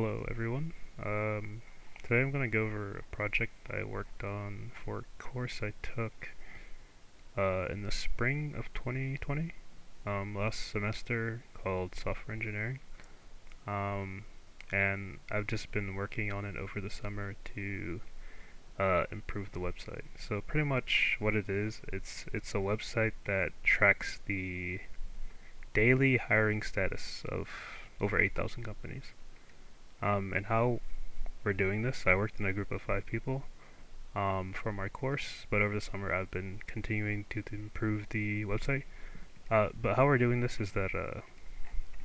Hello, everyone. Today I'm going to go over a project I worked on for a course I took in the spring of 2020, last semester, called software engineering. Um, and I've just been working on it over the summer to improve the website. So pretty much what it is, it's a website that tracks the daily hiring status of over 8,000 companies. And how we're doing this. I worked in a group of 5 people for my course, but over the summer I've been continuing to improve the website. But how we're doing this is that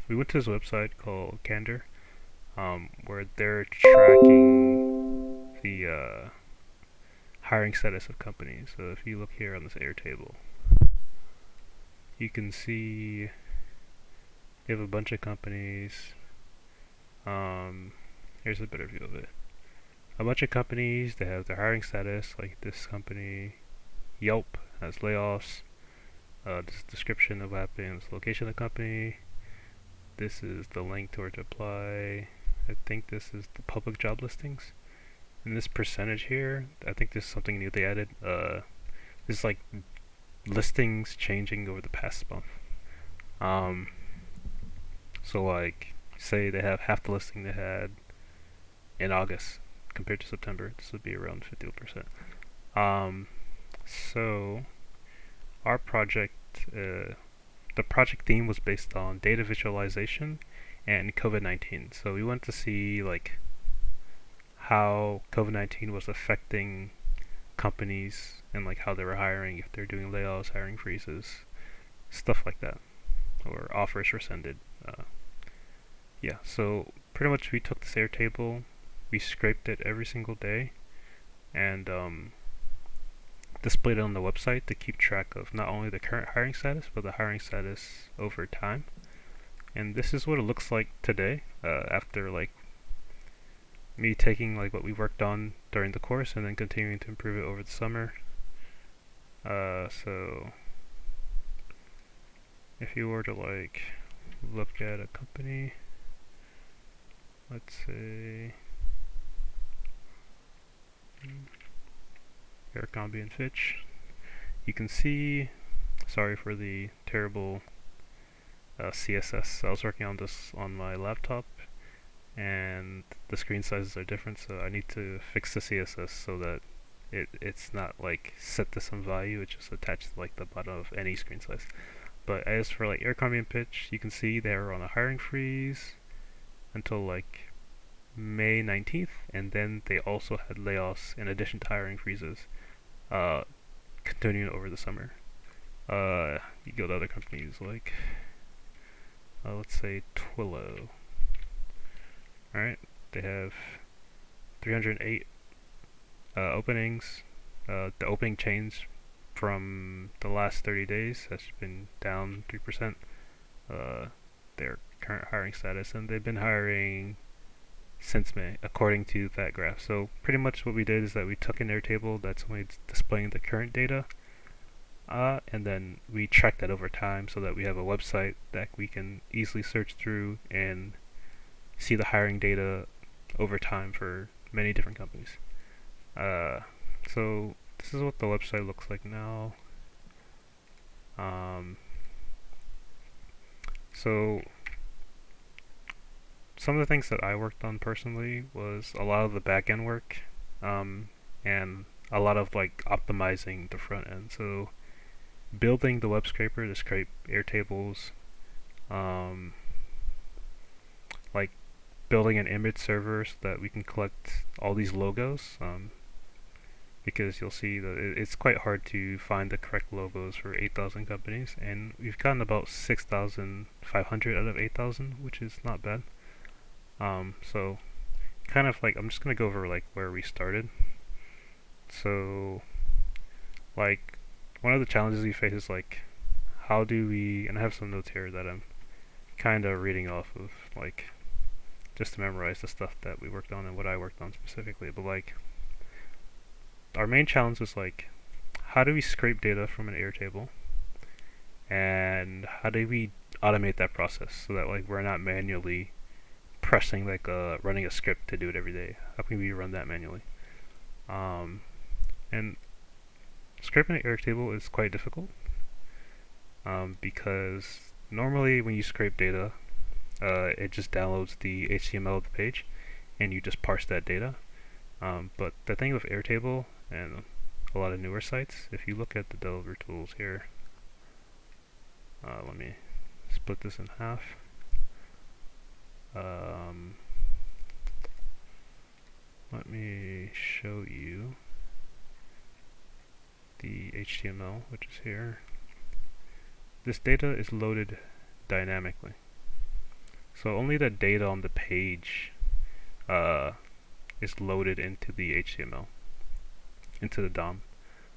we went to this website called Candor, where they're tracking the hiring status of companies. So if you look here on this Airtable, you can see they have a bunch of companies. Here's a better view of it. A bunch of companies, they have their hiring status, like this company, Yelp, has layoffs. This description of what happened, this location of the company. This is the link to where to apply. I think this is the public job listings. And this percentage here, I think this is something new they added. This is like listings changing over the past month. Um, so like, say they have half the listing they had in August compared to September. This would be around 50%. So our project, the project theme was based on data visualization and COVID-19. So we wanted to see like how COVID-19 was affecting companies and like how they were hiring, if they're doing layoffs, hiring freezes, stuff like that, or offers rescinded. Yeah, so pretty much we took this Airtable, we scraped it every single day, and displayed it on the website to keep track of not only the current hiring status, but the hiring status over time. And this is what it looks like today, after like me taking like what we worked on during the course and then continuing to improve it over the summer. So if you were to like look at a company, let's say Abercrombie and Fitch, you can see, sorry for the terrible CSS. I was working on this on my laptop and the screen sizes are different, so I need to fix the CSS so that it's not like set to some value, it's just attached to like the bottom of any screen size. But as for like Abercrombie and Fitch, you can see they're on a hiring freeze until like May 19th, and then they also had layoffs in addition to hiring freezes, continuing over the summer. You go to other companies like, let's say Twillo. Alright, they have 308 openings. The opening changed from the last 30 days, has been down 3%. Their current hiring status, and they've been hiring since May, according to that graph. So pretty much what we did is that we took an Airtable that's only displaying the current data, and then we track that over time so that we have a website that we can easily search through and see the hiring data over time for many different companies. So this is what the website looks like now. So some of the things that I worked on personally was a lot of the back end work, and a lot of like optimizing the front end. So building the web scraper to scrape Airtables, like building an image server so that we can collect all these logos, because you'll see that it's quite hard to find the correct logos for 8,000 companies, and we've gotten about 6,500 out of 8,000, which is not bad. So kind of like, I'm just gonna go over like where we started. So like one of the challenges we face is like, how do we, and I have some notes here that I'm kind of reading off of, like just to memorize the stuff that we worked on and what I worked on specifically. But like our main challenge was like, how do we scrape data from an Airtable, and how do we automate that process so that like we're not manually pressing like running a script to do it every day. How can we run that manually? Um, and scraping an Airtable is quite difficult because normally when you scrape data, it just downloads the HTML of the page and you just parse that data. But the thing with Airtable and a lot of newer sites, if you look at the developer tools here, let me split this in half. Let me show you the HTML, which is here. This data is loaded dynamically. So only the data on the page is loaded into the HTML, into the DOM.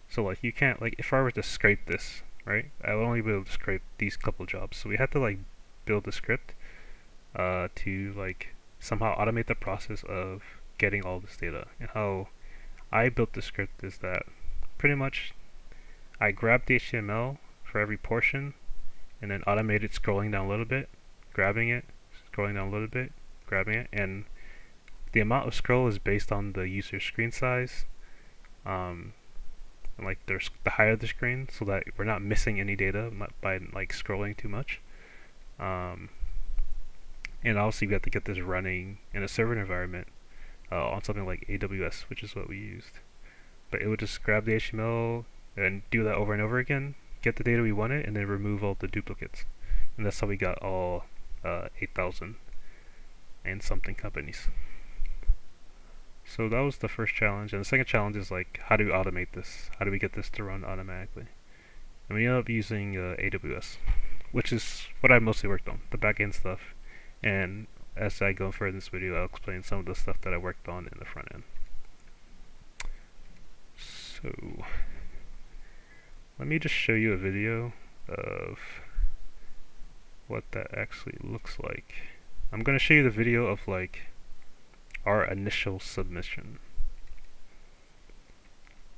So like you can't, like if I were to scrape this, right, I would only be able to scrape these couple jobs. So we had to like build a script to like somehow automate the process of getting all this data. And how I built the script is that pretty much I grabbed the HTML for every portion and then automated scrolling down a little bit, grabbing it, scrolling down a little bit, grabbing it, and the amount of scroll is based on the user screen size. And like there's the higher the screen, so that we're not missing any data by like scrolling too much. And obviously we have to get this running in a server environment on something like AWS, which is what we used. But it would just grab the HTML and do that over and over again, get the data we wanted, and then remove all the duplicates. And that's how we got all 8,000 and something companies. So that was the first challenge, and the second challenge is like, how do we automate this? How do we get this to run automatically? And we ended up using AWS, which is what I mostly worked on, the back-end stuff. And as I go further in this video, I'll explain some of the stuff that I worked on in the front end. So let me just show you a video of what that actually looks like. I'm going to show you the video of like our initial submission.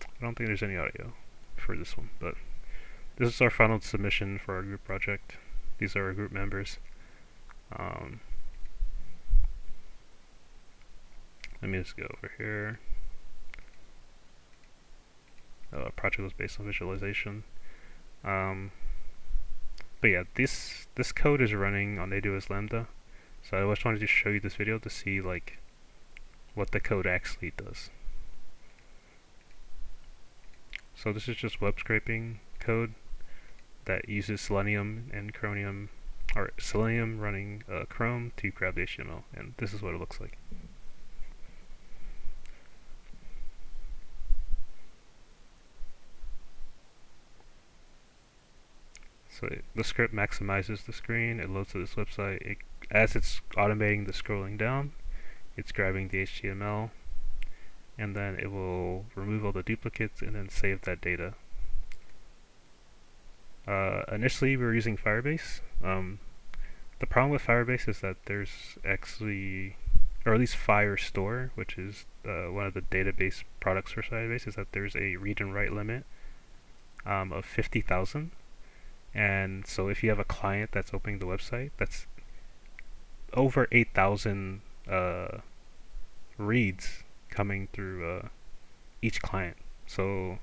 I don't think there's any audio for this one, but this is our final submission for our group project. These are our group members. Let me just go over here. Project was based on visualization. But yeah, this code is running on AWS Lambda. So I just wanted to show you this video to see like what the code actually does. So this is just web scraping code that uses Selenium and Chromium, or Selenium running Chrome to grab the HTML, and this is what it looks like. So the script maximizes the screen, it loads to this website. As it's automating the scrolling down, it's grabbing the HTML, and then it will remove all the duplicates and then save that data. Initially we were using Firebase. The problem with Firebase is that there's actually, or at least Firestore, which is one of the database products for Firebase, is that there's a read and write limit of 50,000. And so if you have a client that's opening the website, that's over 8,000 reads coming through each client. So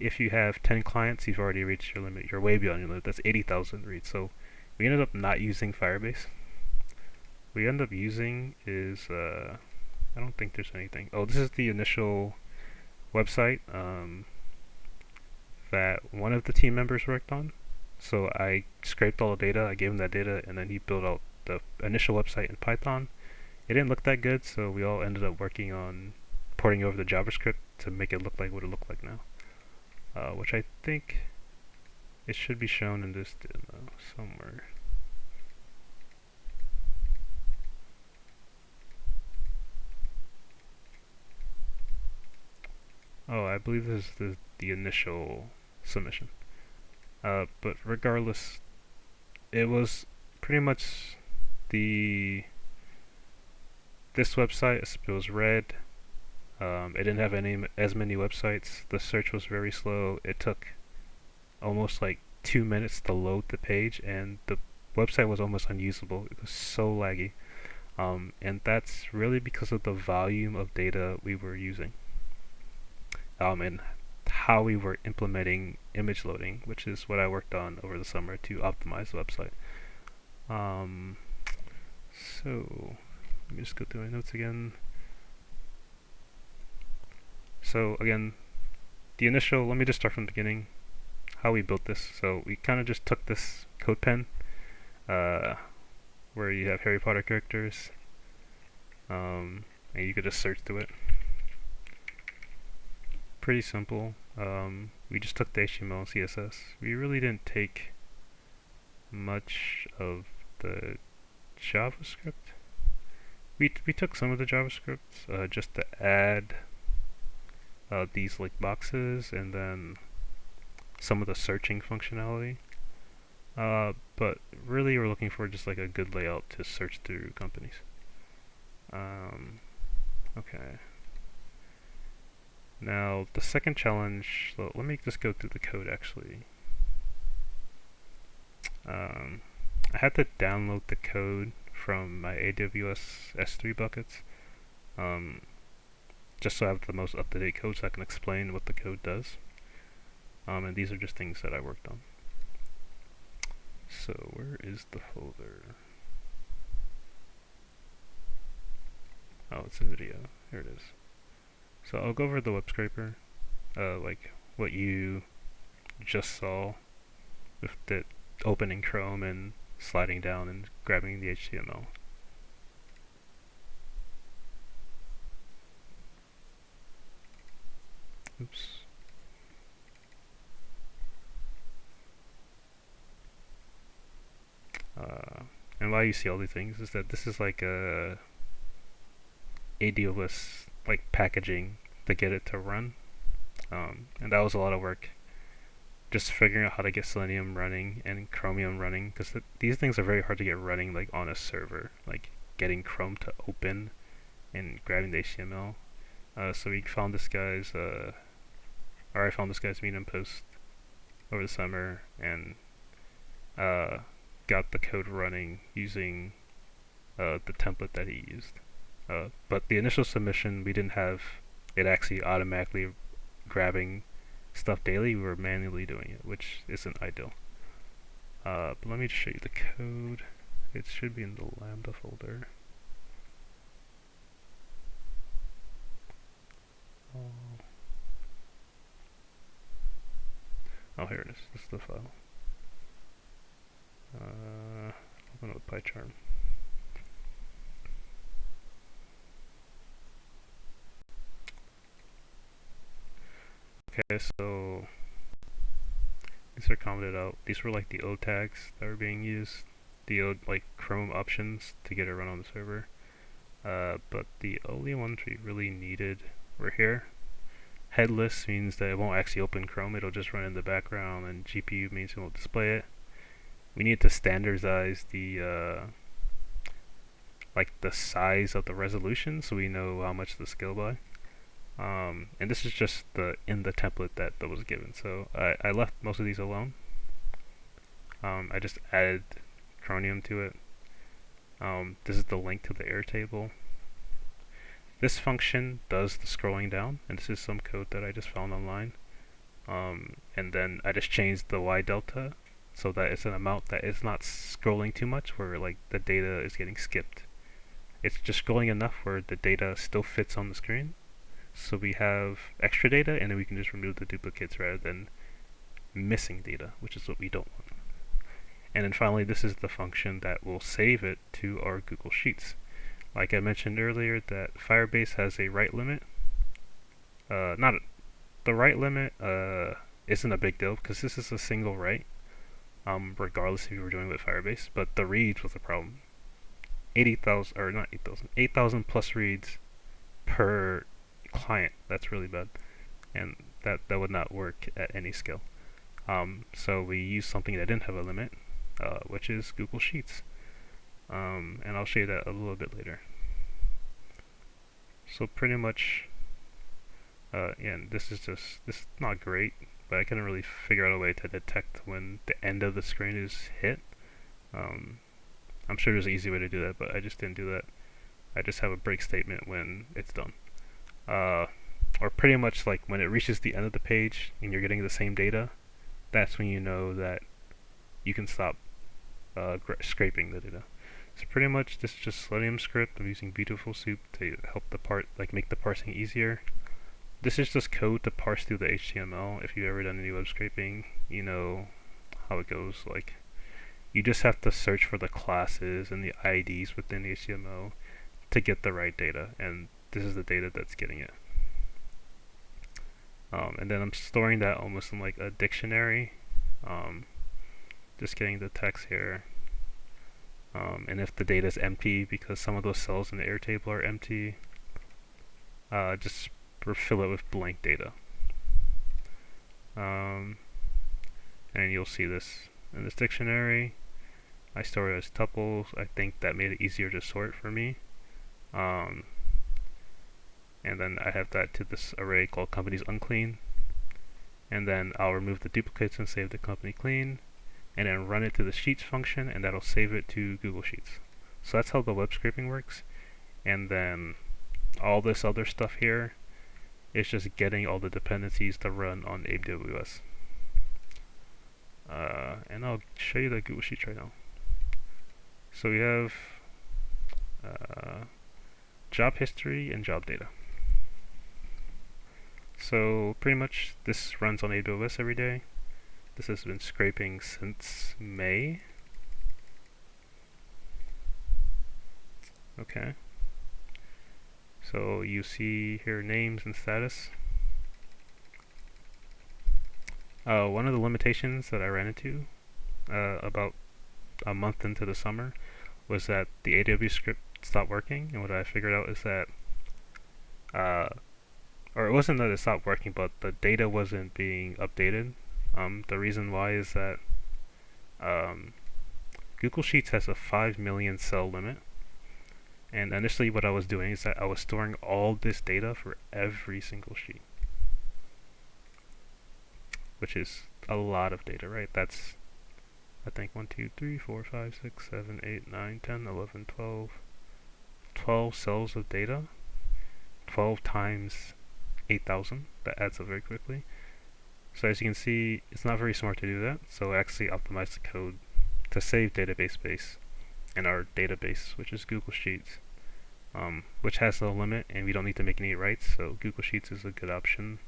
if you have 10 clients, you've already reached your limit. You're way beyond your limit. That's 80,000 reads. So we ended up not using Firebase. What we ended up using is, I don't think there's anything. Oh, this is the initial website that one of the team members worked on. So I scraped all the data, I gave him that data, and then he built out the initial website in Python. It didn't look that good, so we all ended up working on porting over the JavaScript to make it look like what it looked like now. Which I think it should be shown in this demo somewhere. Oh, I believe this is the initial submission. But regardless, it was pretty much this website. It was red. It didn't have as many websites. The search was very slow. It took almost like 2 minutes to load the page, and the website was almost unusable. It was so laggy. And that's really because of the volume of data we were using, and how we were implementing image loading, which is what I worked on over the summer to optimize the website. Um, so let me just go through my notes again. So again, let me just start from the beginning, how we built this. So we kind of just took this code pen, uh, where you have Harry Potter characters, and you could just search through it. Pretty simple. We just took the HTML and CSS. We really didn't take much of the JavaScript. We took some of the JavaScript just to add these like boxes and then some of the searching functionality. But really we're looking for just like a good layout to search through companies. Okay. Now the second challenge, so let me just go through the code actually. I had to download the code from my AWS S3 buckets, just so I have the most up-to-date code so I can explain what the code does. And these are just things that I worked on. So where is the folder? Oh, it's a video. Here it is. So I'll go over the web scraper, like what you just saw with the opening Chrome and sliding down and grabbing the HTML. Oops. And why you see all these things is that this is like a AWS like packaging to get it to run, and that was a lot of work. Just figuring out how to get Selenium running and Chromium running, because these things are very hard to get running like on a server, like getting Chrome to open and grabbing the HTML. So we found this guy's, or I found this guy's Medium post over the summer and got the code running using the template that he used. But the initial submission, we didn't have it actually automatically grabbing stuff daily. We were manually doing it, which isn't ideal. But let me just show you the code. It should be in the Lambda folder. Oh, here it is. This is the file. Open up PyCharm. Okay, so these are commented out. These were like the O tags that were being used, the O like Chrome options to get it run on the server. But the only ones we really needed were here. Headless means that it won't actually open Chrome, it'll just run in the background, and GPU means it won't display it. We need to standardize the like the size of the resolution so we know how much to scale by. And this is just in the template that was given. So I left most of these alone. I just added Chromium to it. This is the link to the error table. This function does the scrolling down, and this is some code that I just found online. And then I just changed the Y delta so that it's an amount that is not scrolling too much where like the data is getting skipped. It's just scrolling enough where the data still fits on the screen. So we have extra data, and then we can just remove the duplicates rather than missing data, which is what we don't want. And then finally, this is the function that will save it to our Google Sheets. Like I mentioned earlier, that Firebase has a write limit. The write limit isn't a big deal because this is a single write, regardless if you were doing it with Firebase. But the reads was a problem. 8,000 plus reads per client. That's really bad, and that would not work at any scale. So we used something that didn't have a limit, which is Google Sheets, and I'll show you that a little bit later. So pretty much, and this is not great, but I couldn't really figure out a way to detect when the end of the screen is hit. I'm sure there's an easy way to do that, but I just didn't do that. I just have a break statement when it's done. Uh, or pretty much like when it reaches the end of the page and you're getting the same data, that's when you know that you can stop scraping the data. So pretty much this is just Selenium script. I'm using Beautiful Soup to help make the parsing easier. This is just code to parse through the HTML. If you've ever done any web scraping, you know how it goes. Like, you just have to search for the classes and the IDs within the HTML to get the right data, and this is the data that's getting it. And then I'm storing that almost in like a dictionary. Just getting the text here. And if the data is empty, because some of those cells in the air table are empty, just fill it with blank data. And you'll see this in this dictionary. I store it as tuples. I think that made it easier to sort for me. And then I have that to this array called companies unclean. And then I'll remove the duplicates and save the company clean. And then run it to the Sheets function, and that'll save it to Google Sheets. So that's how the web scraping works. And then all this other stuff here is just getting all the dependencies to run on AWS. And I'll show you the Google Sheets right now. So we have job history and job data. So pretty much this runs on AWS every day. This has been scraping since May. Okay. So you see here names and status. One of the limitations that I ran into about a month into the summer was that the AWS script stopped working, and what I figured out is that or it wasn't that it stopped working, but the data wasn't being updated. The reason why is that Google Sheets has a 5 million cell limit, and initially what I was doing is that I was storing all this data for every single sheet, which is a lot of data, right? That's, I think, 1, 2, 3, 4, 5, 6, 7, 8, 9, 10, 11, 12 cells of data. 12 times 8,000. That adds up very quickly. So as you can see, it's not very smart to do that. So I actually optimized the code to save database space in our database, which is Google Sheets, which has no limit, and we don't need to make any writes. So Google Sheets is a good option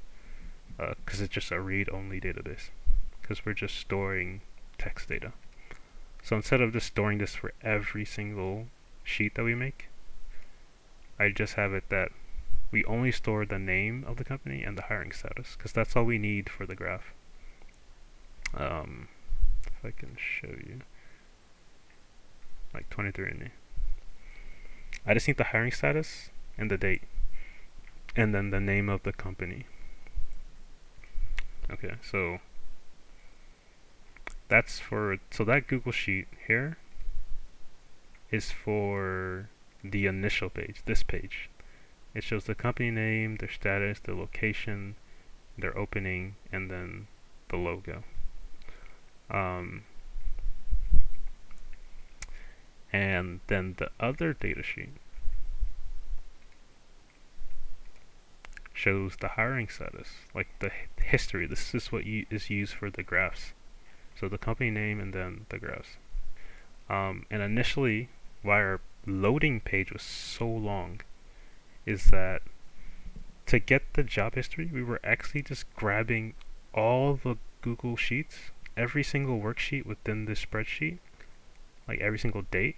because it's just a read-only database, because we're just storing text data. So instead of just storing this for every single sheet that we make, I just have it that we only store the name of the company and the hiring status, because that's all we need for the graph. If I can show you, like 23andMe. I just need the hiring status and the date, and then the name of the company. Okay, so that's for, so that Google Sheet here is for the initial page, this page. It shows the company name, their status, their location, their opening, and then the logo. And then the other data sheet shows the hiring status, like the history. This is what is used for the graphs. So the company name and then the graphs. And initially, why our loading page was so long is that to get the job history, we were actually just grabbing all the Google Sheets, every single worksheet within this spreadsheet, like every single date,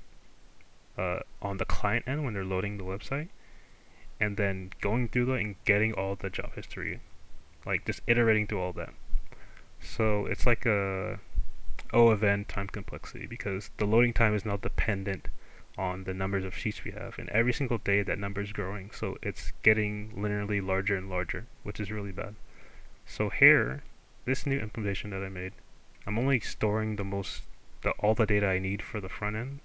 on the client end when they're loading the website, and then going through that and getting all the job history, like just iterating through all that. So it's like a O of n time complexity, because the loading time is now dependent on the numbers of sheets we have, and every single day that number is growing, so it's getting linearly larger and larger, which is really bad. So here, this new implementation that I made, I'm only storing all the data I need for the front end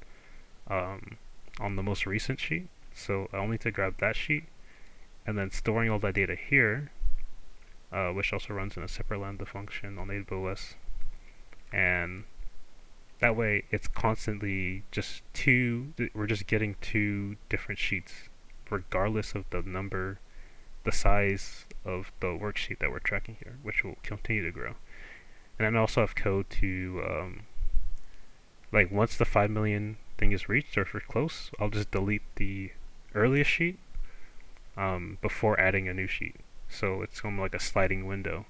on the most recent sheet. So I only need to grab that sheet, and then storing all that data here, which also runs in a separate Lambda function on AWS, and That way, it's constantly just two. We're just getting two different sheets, regardless of the number, the size of the worksheet that we're tracking here, which will continue to grow. And then I also have code to like once the 5 million thing is reached, or if we're close, I'll just delete the earliest sheet before adding a new sheet. So it's kind of like a sliding window.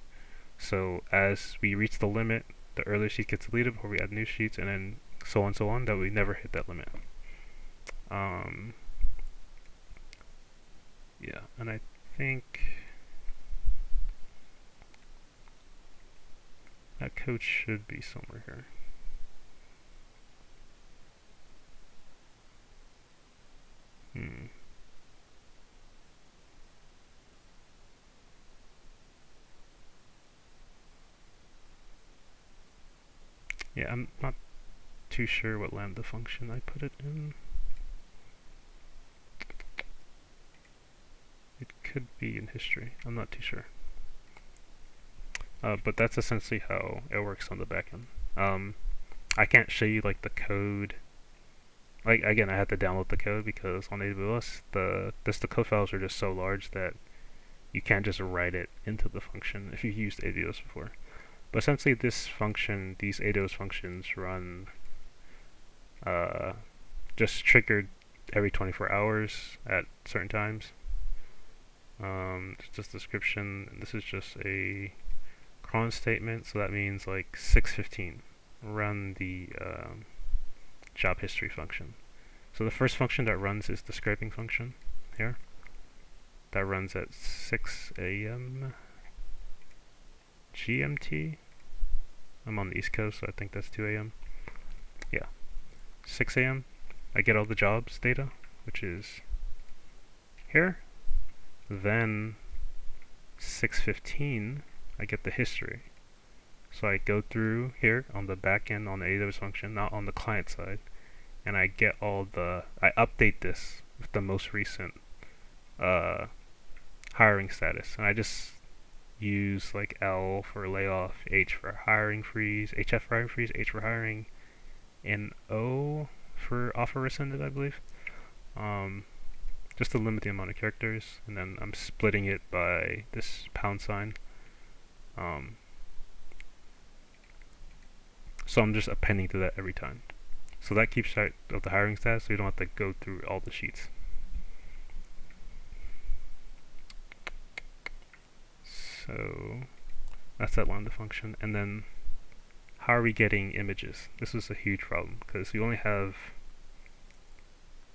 So as we reach the limit, the earlier sheet gets deleted before we add new sheets, and then so on and so on, that we never hit that limit. Yeah, and I think that code should be somewhere here. Yeah, I'm not too sure what lambda function I put it in. It could be in history. I'm not too sure. But that's essentially how it works on the back end. I can't show you like the code. Like again, I had to download the code because on AWS the code files are just so large that you can't just write it into the function if you've used AWS before. But essentially, this function, these AWS functions run just triggered every 24 hours at certain times. It's just description. And this is just a cron statement, so that means like 6:15. Run the job history function. So the first function that runs is the scraping function here. That runs at 6 a.m. GMT. I'm on the East Coast, so I think that's 2 a.m. Yeah, 6 a.m. I get all the jobs data, which is here. Then 6:15, I get the history. So I go through here on the back end on the AWS function, not on the client side, and I get all the. I update this with the most recent hiring status, and I just use like L for layoff, H for hiring freeze, HF for hiring freeze, H for hiring, and O for offer rescinded, I believe. Just to limit the amount of characters, and then I'm splitting it by this pound sign. So I'm just appending to that every time. So that keeps track of the hiring status, so you don't have to go through all the sheets. So that's that lambda function. And then how are we getting images? This is a huge problem because we only have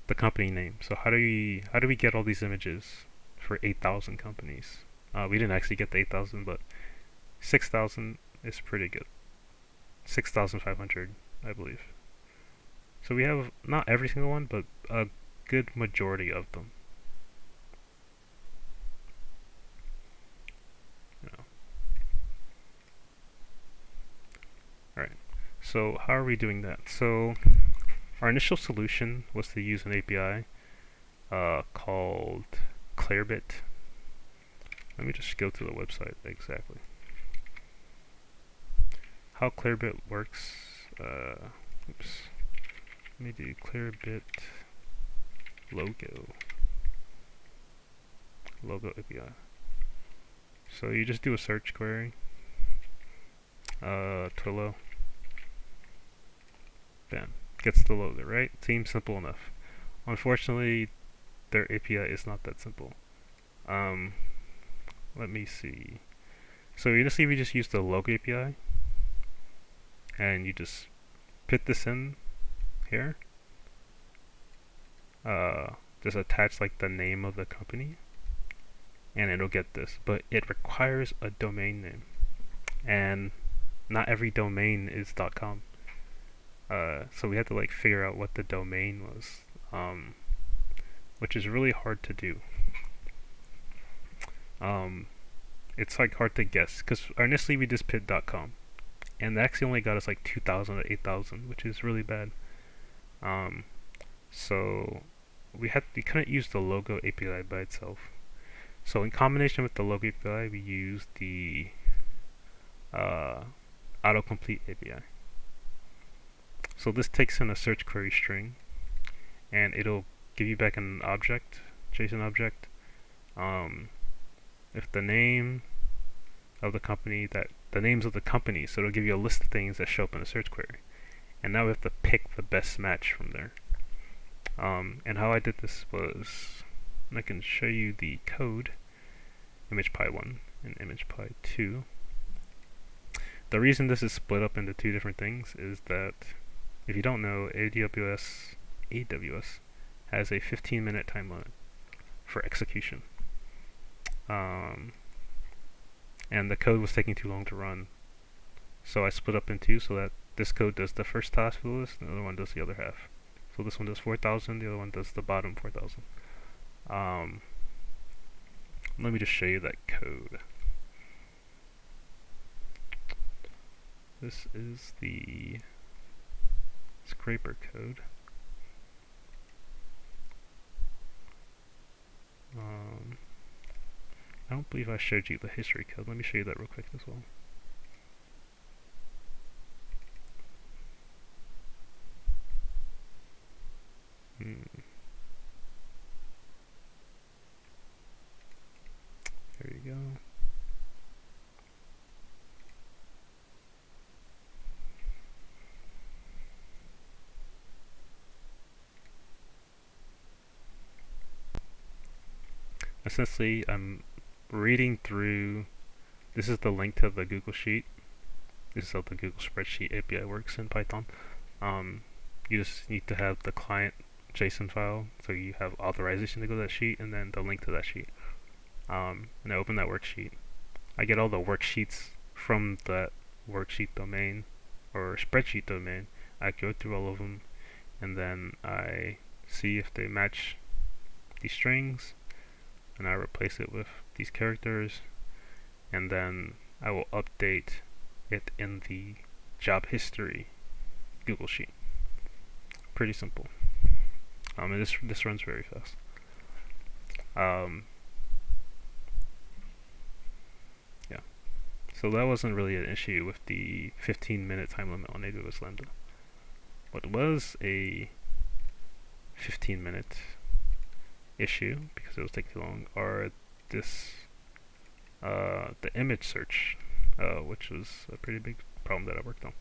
the company name. So how do we get all these images for 8,000 companies? We didn't actually get the 8,000, but 6,000 is pretty good. 6,500, I believe. So we have not every single one, but a good majority of them. Alright, so how are we doing that? So our initial solution was to use an API called Clearbit. Let me just go to the website exactly. How Clearbit works, oops, let me do Clearbit logo API. So you just do a search query, Twilio, bam, gets the logo, right? Seems simple enough. Unfortunately, their API is not that simple. Let me see. So you see we just use the logo API, and you just put this in here. Just attach like the name of the company, and it'll get this. But it requires a domain name, and not every domain is .com. So we had to like figure out what the domain was, which is really hard to do. It's like hard to guess because initially we just put .com, and that actually only got us like 2,000 or 8,000, which is really bad. So we couldn't use the logo API by itself. So in combination with the logo API, we used the autocomplete API. So this takes in a search query string, and it'll give you back an object, JSON object. If the name of the company, the names of the companies, so it'll give you a list of things that show up in a search query. And now we have to pick the best match from there. And how I did this was, and I can show you the code, ImagePy1 and ImagePy2. The reason this is split up into two different things is that, if you don't know, AWS has a 15-minute time limit for execution. And the code was taking too long to run. So I split up in two so that this code does the first task for the list, and the other one does the other half. So this one does 4,000, the other one does the bottom 4,000. Let me just show you that code. This is the scraper code. I don't believe I showed you the history code. Let me show you that real quick as well. There you go. Essentially, I'm reading through. This is the link to the Google Sheet. This is how the Google Spreadsheet API works in Python. You just need to have the client JSON file, so you have authorization to go to that sheet, and then the link to that sheet. And I open that worksheet. I get all the worksheets from that worksheet domain or spreadsheet domain. I go through all of them, and then I see if they match these strings, and I replace it with these characters, and then I will update it in the job history Google Sheet. Pretty simple. And this runs very fast. Yeah. So that wasn't really an issue with the 15-minute time limit on AWS Lambda. What was a 15-minute issue, because it was taking too long, are the image search, which was a pretty big problem that I worked on.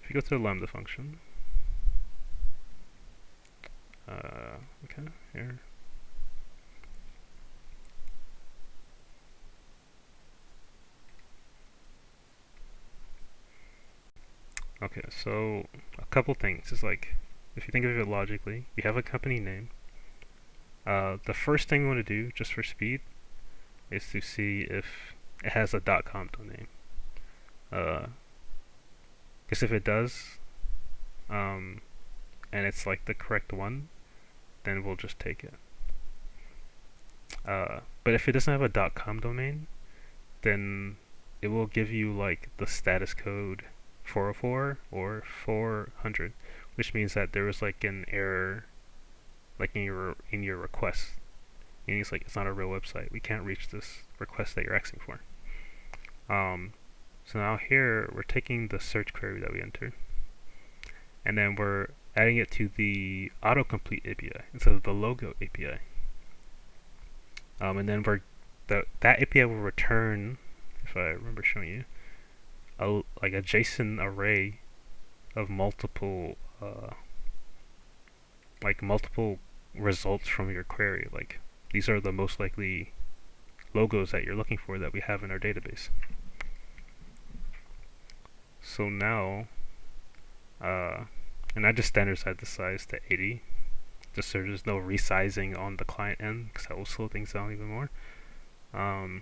If you go to the Lambda function, okay, here. Okay, so a couple things is like, if you think of it logically, you have a company name. The first thing we want to do, just for speed, is to see if it has a .com domain. Because if it does, and it's like the correct one, then we'll just take it. But if it doesn't have a .com domain, then it will give you like the status code 404 or 400, which means that there was like an error, like in your request. And it's like, it's not a real website. We can't reach this request that you're asking for. So now here we're taking the search query that we entered, and then we're adding it to the autocomplete API instead of the logo API. And then that API will return, if I remember showing you, like a JSON array of multiple results from your query. Like, these are the most likely logos that you're looking for that we have in our database. So now, and I just standardized the size to 80, just so there's no resizing on the client end, because that will slow things down even more. And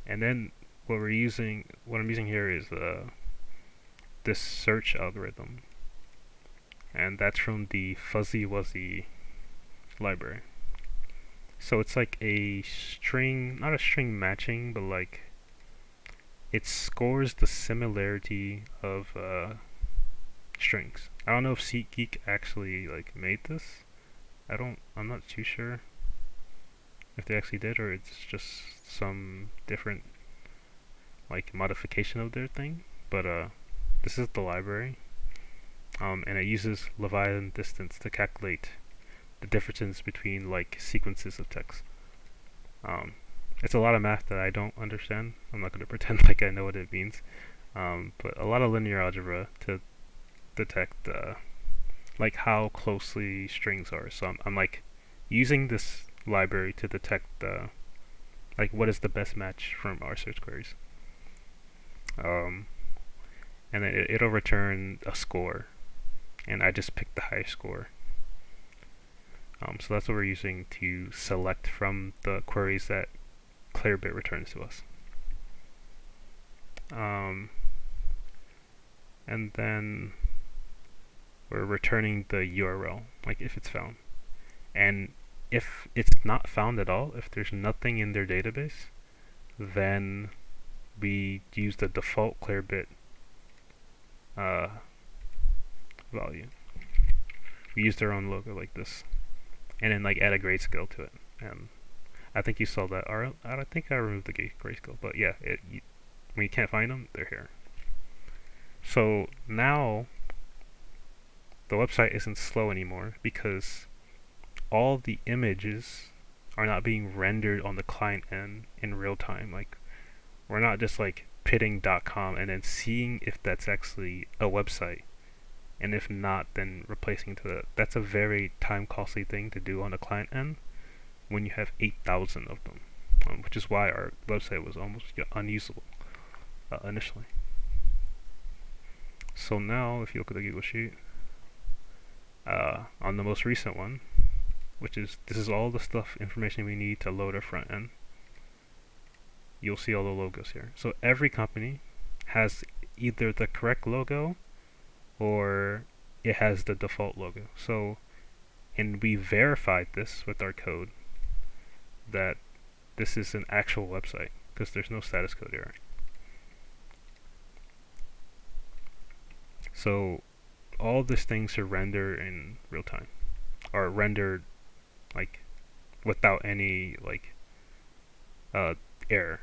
then what I'm using here is this search algorithm, and that's from the Fuzzy Wuzzy library. So it's like a string, not a string matching, but like it scores the similarity of strings. I don't know if SeatGeek actually like made this. I'm not too sure if they actually did, or it's just some different like modification of their thing. But this is the library, and it uses Leviathan distance to calculate the differences between like sequences of text. Um, it's a lot of math that I don't understand. I'm not going to pretend like I know what it means, but a lot of linear algebra to detect like how closely strings are. So I'm like using this library to detect like what is the best match from our search queries. Um, and then it'll return a score, and I just picked the highest score. So that's what we're using to select from the queries that Clearbit returns to us. And then we're returning the URL, like if it's found. And if it's not found at all, if there's nothing in their database, then we use the default Clearbit value. We use their own logo like this, and then like add a grayscale to it. And I think you saw that. Or I think I removed the grayscale, but yeah, when you can't find them, they're here. So now the website isn't slow anymore because all the images are not being rendered on the client end in real time. Like, we're not just like pitting.com and then seeing if that's actually a website, and if not, then replacing to that. That's a very time costly thing to do on the client end when you have 8,000 of them, which is why our website was almost unusable initially. So now, if you look at the Google Sheet, on the most recent one, this is all the information we need to load our front end, you'll see all the logos here. So every company has either the correct logo or it has the default logo. So, and we verified this with our code that this is an actual website because there's no status code error. So all these things are rendered in real time, or rendered like without any like error,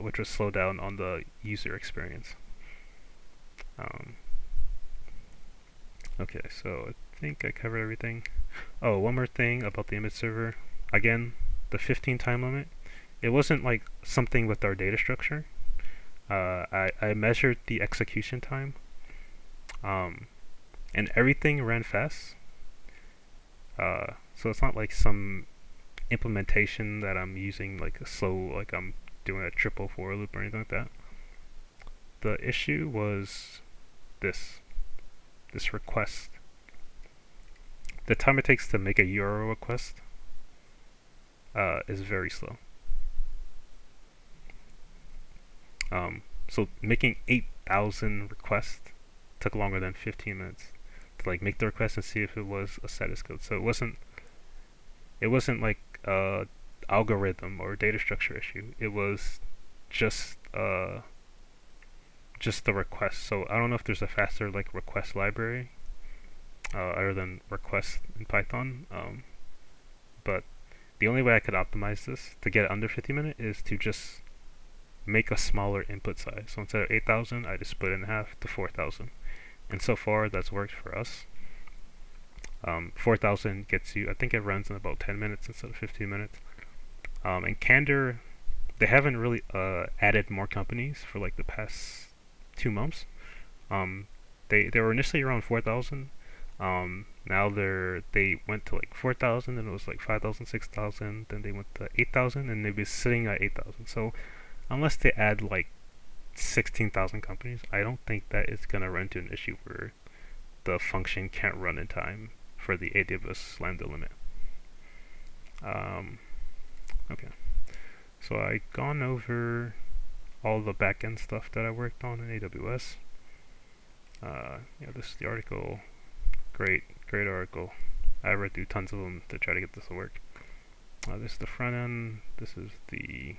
which will slow down on the user experience. Okay, so I think I covered everything. Oh, one more thing about the image server. Again, the 15 time limit. It wasn't like something with our data structure. I measured the execution time, and everything ran fast. So it's not like some implementation that I'm using like a slow, like I'm doing a triple for loop or anything like that. The issue was this request. The time it takes to make a URL request is very slow. So making 8,000 requests took longer than 15 minutes to like make the request and see if it was a status code. So it wasn't like a algorithm or data structure issue. It was just the request. So I don't know if there's a faster like request library other than request in Python. But the only way I could optimize this to get it under 50 minutes is to just make a smaller input size. So instead of 8,000, I just split it in half to 4,000. And so far, that's worked for us. 4,000 gets you, I think it runs in about 10 minutes instead of 15 minutes. And Candor, they haven't really added more companies for like the past 2 months. They were initially around 4,000. Now they went to like 4,000, then it was like 5,000, 6,000, then they went to 8,000, and they've been sitting at 8,000. So unless they add like 16,000 companies, I don't think that it's gonna run into an issue where the function can't run in time for the AWS Lambda limit. Okay, so I've gone over all the backend stuff that I worked on in AWS. This is the article. Great article. I read through tons of them to try to get this to work. This is the front end. This is the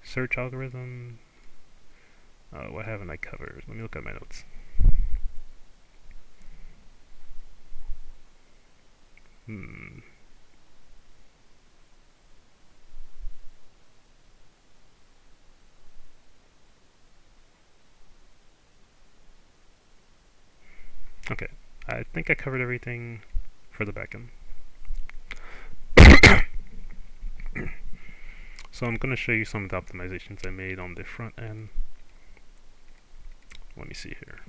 search algorithm. What haven't I covered? Let me look at my notes. I think I covered everything for the backend. So I'm going to show you some of the optimizations I made on the front end. Let me see here.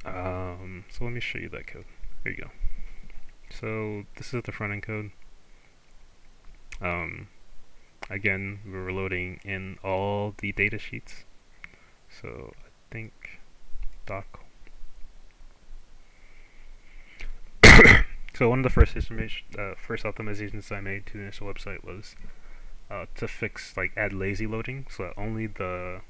So let me show you that code. There you go. So this is the front end code. Again, we're loading in all the data sheets. So I think doc. So one of the first optimizations I made to the initial website was to fix add lazy loading, so that only the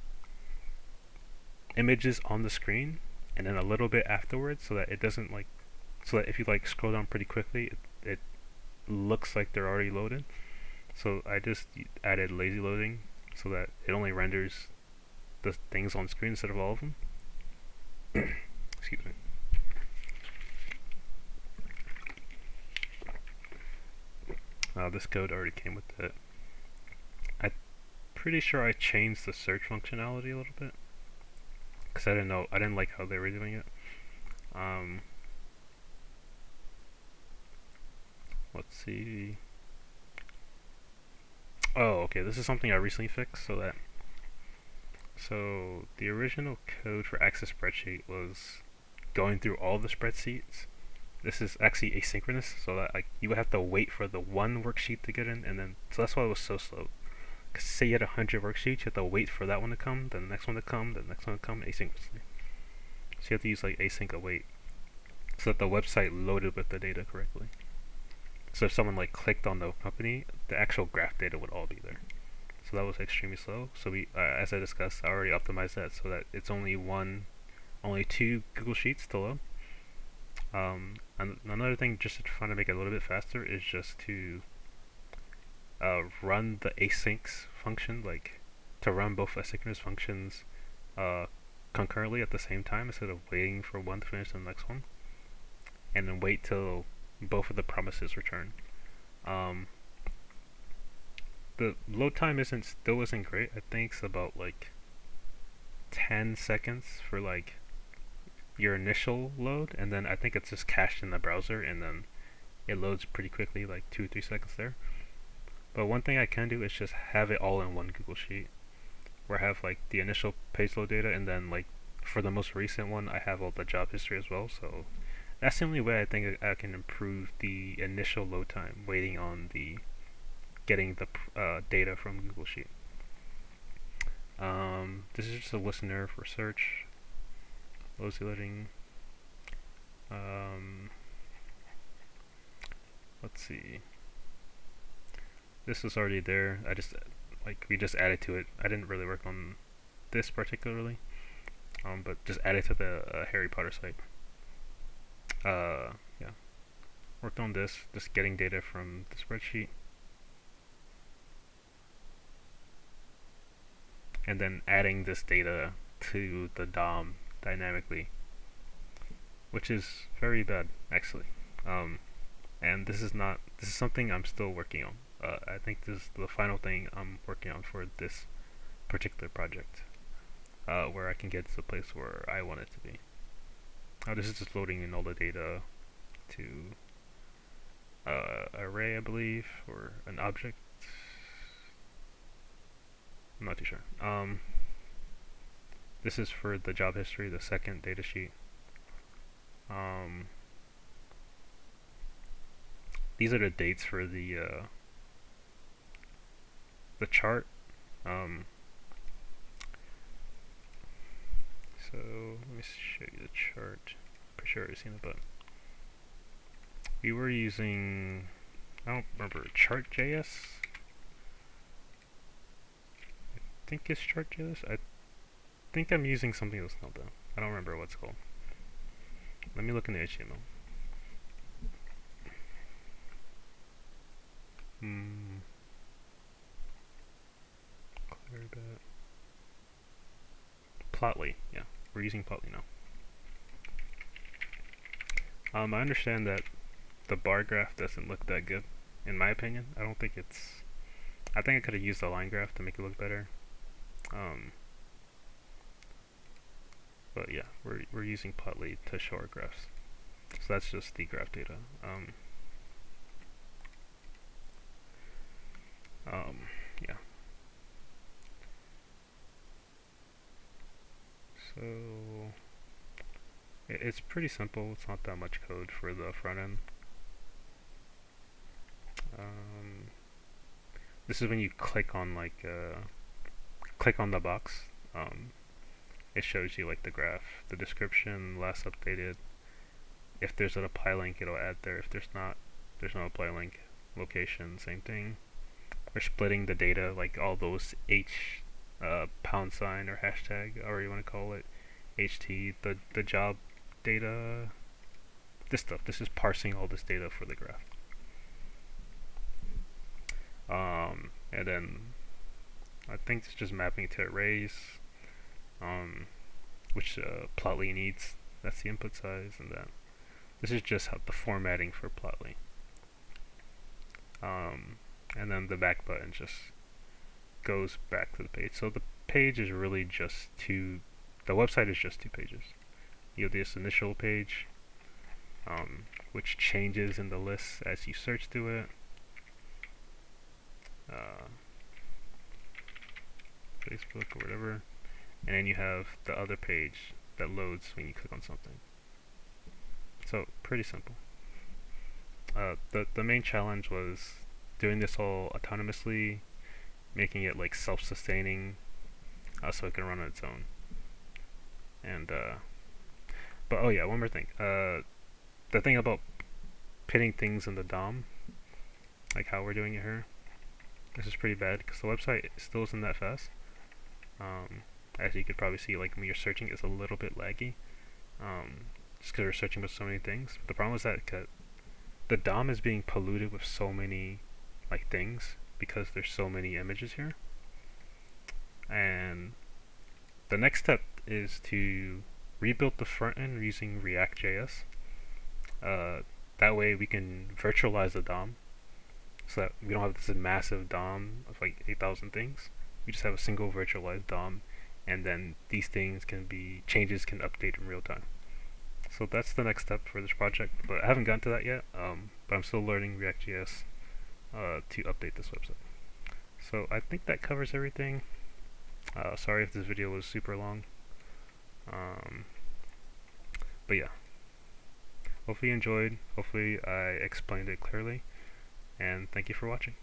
images on the screen, and then a little bit afterwards, so that it doesn't so that if you scroll down pretty quickly, it looks like they're already loaded. So I just added lazy loading so that it only renders the things on screen instead of all of them. Excuse me. This code already came with it. I'm pretty sure I changed the search functionality a little bit because I didn't like how they were doing it. Let's see. Oh, okay, this is something I recently fixed. So the original code for Access Spreadsheet was going through all the spreadsheets. This is actually asynchronous, so that you would have to wait for the one worksheet to get in, and then so that's why it was so slow. Cause say you had 100 worksheets, you have to wait for that one to come, then the next one to come, then the next one to come asynchronously. So you have to use async await, so that the website loaded with the data correctly. So if someone clicked on the company, the actual graph data would all be there. So that was extremely slow. So we, as I discussed, I already optimized that so that it's only two Google Sheets to load. And another thing, just to try to make it a little bit faster, is just to run the asyncs function, to run both asynchronous functions concurrently at the same time instead of waiting for one to finish the next one, and then wait till both of the promises return. The load time still isn't great. I think it's about 10 seconds for your initial load, and then I think it's just cached in the browser, and then it loads pretty quickly, 2 or 3 seconds there. But one thing I can do is just have it all in one Google Sheet, where I have the initial page load data, and then for the most recent one I have all the job history as well. So that's the only way I think I can improve the initial load time, waiting on getting the data from Google Sheet. This is just a listener for search. Lazy loading. Let's see. This is already there. We just added to it. I didn't really work on this particularly, but just added to the Harry Potter site. Yeah. Worked on this, just getting data from the spreadsheet, and then adding this data to the DOM dynamically, which is very bad actually. And this is something I'm still working on. I think this is the final thing I'm working on for this particular project, where I can get to the place where I want it to be. This is just loading in all the data to array, I believe, or an object. I'm not too sure. This is for the job history, the second data sheet. These are the dates for the chart. So let me show you the chart. Pretty sure I've seen it, but we were using, I don't remember, Chart.js. I think it's Chart.js. I think I'm using something else now though. I don't remember what it's called. Let me look in the HTML. Clear that. Plotly, yeah. We're using Plotly now. I understand that the bar graph doesn't look that good, in my opinion. I think I could have used the line graph to make it look better. But yeah, we're using Plotly to show our graphs. So that's just the graph data. Yeah. So it's pretty simple. It's not that much code for the front end. This is when you click on click on the box. It shows you like the graph, the description, last updated. If there's an apply link, it'll add there. If there's not, there's no apply link. Location, same thing. We're splitting the data, like all those pound sign or hashtag, or you want to call it, HT, the job data, this stuff. This is parsing all this data for the graph. And then I think it's just mapping to arrays, which Plotly needs. That's the input size, and then this is just how the formatting for Plotly. And then the back button just goes back to the page. So the page is really just the website is just 2 pages. You have this initial page, which changes in the list as you search through it. Facebook or whatever. And then you have the other page that loads when you click on something. So pretty simple. The main challenge was doing this all autonomously, making it like self-sustaining, so it can run on its own. And but oh yeah, one more thing. The thing about pitting things in the DOM, like how we're doing it here, this is pretty bad because the website still isn't that fast. As you could probably see, like when you're searching, it's a little bit laggy, just because we're searching with so many things. But the problem is that the DOM is being polluted with so many like things because there's so many images here. And the next step is to rebuild the front end using React.js. That way we can virtualize the DOM, so that we don't have this massive DOM of like 8,000 things. We just have a single virtualized DOM, and then these changes can update in real time. So that's the next step for this project, but I haven't gotten to that yet, but I'm still learning React.js to update this website. So I think that covers everything. Sorry if this video was super long. But yeah. Hopefully you enjoyed. Hopefully I explained it clearly. And thank you for watching.